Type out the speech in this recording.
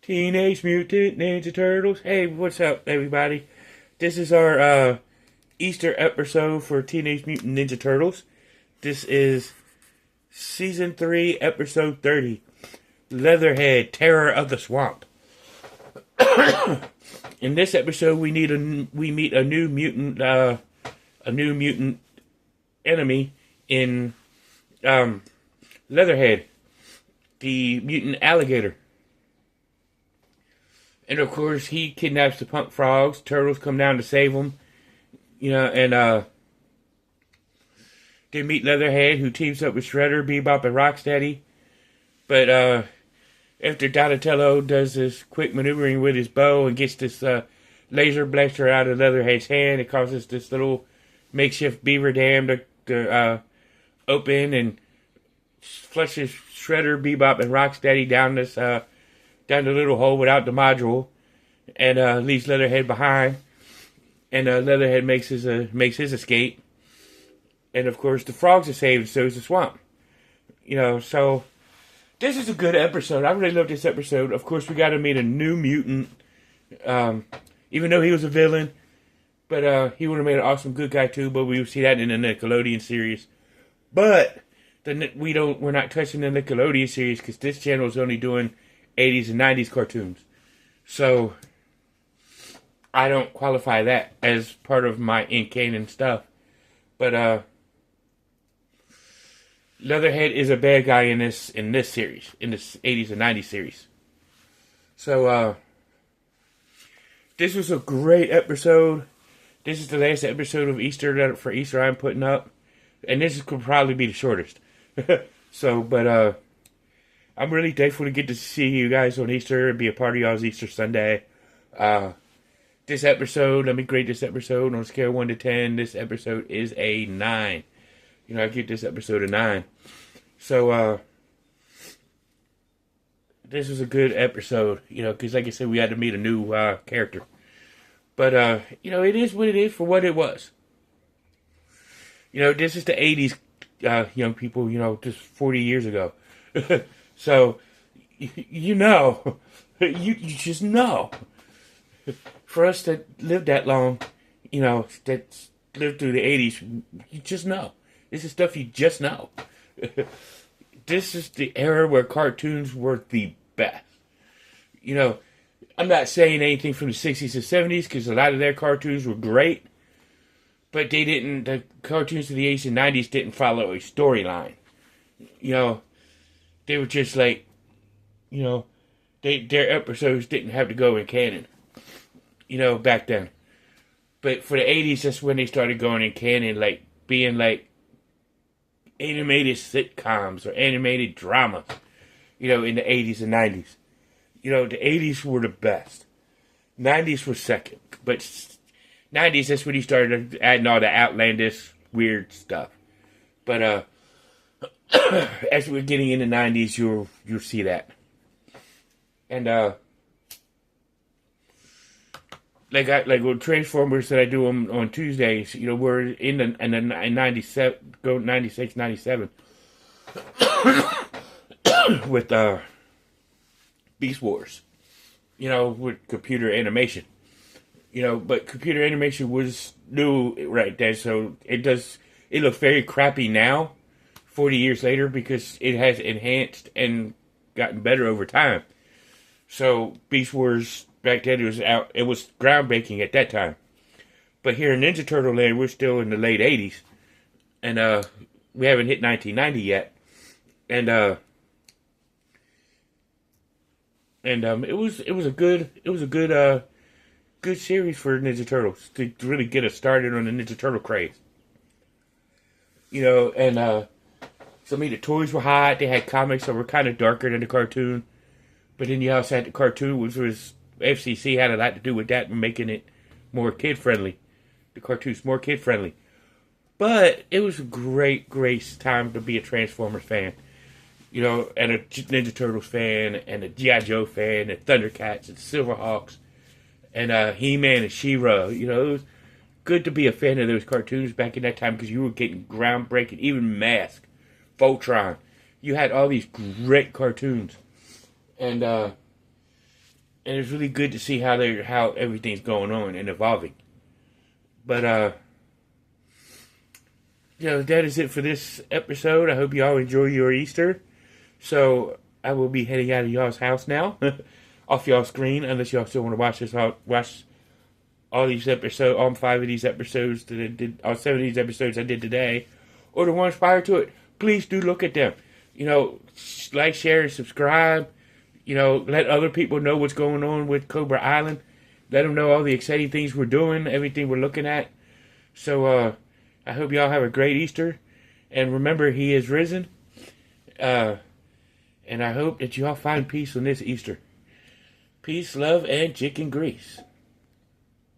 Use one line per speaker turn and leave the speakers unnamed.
Teenage Mutant Ninja Turtles. Hey, what's up, everybody? This is our Easter episode for Teenage Mutant Ninja Turtles. This is Season 3, Episode 30. Leatherhead-Terror of the Swamp. In this episode, we meet a new mutant enemy in Leatherhead, the mutant alligator. And of course, he kidnaps the punk frogs. Turtles come down to save them. And they meet Leatherhead, who teams up with Shredder, Bebop, and Rocksteady. But after Donatello does this quick maneuvering with his bow and gets this laser blaster out of Leatherhead's hand, it causes this little makeshift beaver dam to open and flushes Shredder, Bebop, and Rocksteady down the little hole without the module, and leaves Leatherhead behind. And Leatherhead makes his escape. And of course, the frogs are saved, so is the swamp. So this is a good episode. I really love this episode. Of course, we got to meet a new mutant, even though he was a villain. But he would have made an awesome good guy too. But we will see that in the Nickelodeon series. But we're not touching the Nickelodeon series because this channel is only doing 80s and 90s cartoons. So I don't qualify that as part of my in-canon stuff. But Leatherhead is a bad guy in this series, in this 80s and 90s series. So this was a great episode. This is the last episode of Easter for Easter I'm putting up. And this could probably be the shortest. But I'm really thankful to get to see you guys on Easter and be a part of y'all's Easter Sunday. This episode, let me grade this episode on a scale of 1 to 10. This episode is a 9. I give this episode a 9. So, this was a good episode, because like I said, we had to meet a new character. But, it is what it is for what it was. This is the 80s, young people, just 40 years ago. So, you just know. For us that lived that long, that lived through the 80s, you just know. This is stuff you just know. This is the era where cartoons were the best. I'm not saying anything from the 60s and 70s, because a lot of their cartoons were great, but the cartoons of the 80s and 90s didn't follow a storyline. They were just like, their episodes didn't have to go in canon. Back then. But for the 80s, that's when they started going in canon, like, being like animated sitcoms or animated dramas, in the 80s and 90s. The 80s were the best. 90s were second. But 90s, that's when he started adding all the outlandish, weird stuff. But, as we're getting into 90s, you'll see that. And, like with Transformers that I do on Tuesdays, we're in 97, go 96, 97 with Beast Wars, with computer animation, but computer animation was new right then, so it looks very crappy now, 40 years later, because it has enhanced and gotten better over time. So Beast Wars back then it was groundbreaking at that time. But here in Ninja Turtle land, we're still in the late 80s, and we haven't hit 1990 yet. And it was a good series for Ninja Turtles to really get us started on the Ninja Turtle craze. And some of the toys were hot. They had comics that were kind of darker than the cartoon. But then you also had the cartoon, which was FCC had a lot to do with that and making it more kid-friendly. The cartoon's more kid-friendly. But it was a great time to be a Transformers fan. And a Ninja Turtles fan, and a G.I. Joe fan, and Thundercats, and Silverhawks, and He-Man and She-Ra. It was good to be a fan of those cartoons back in that time because you were getting groundbreaking, even Mask, Voltron. You had all these great cartoons. And and it's really good to see how everything's going on and evolving. But that is it for this episode. I hope you all enjoy your Easter. So I will be heading out of y'all's house now, off y'all's screen, unless y'all still want to watch this. I'll watch all these episodes, all 5 of these episodes that I did, all 7 of these episodes I did today, or the ones prior to it. Please do look at them. Like, share, and subscribe. Let other people know what's going on with Cobra Island. Let them know all the exciting things we're doing, everything we're looking at. So, I hope y'all have a great Easter. And remember, He is risen. And I hope that y'all find peace on this Easter. Peace, love, and chicken grease.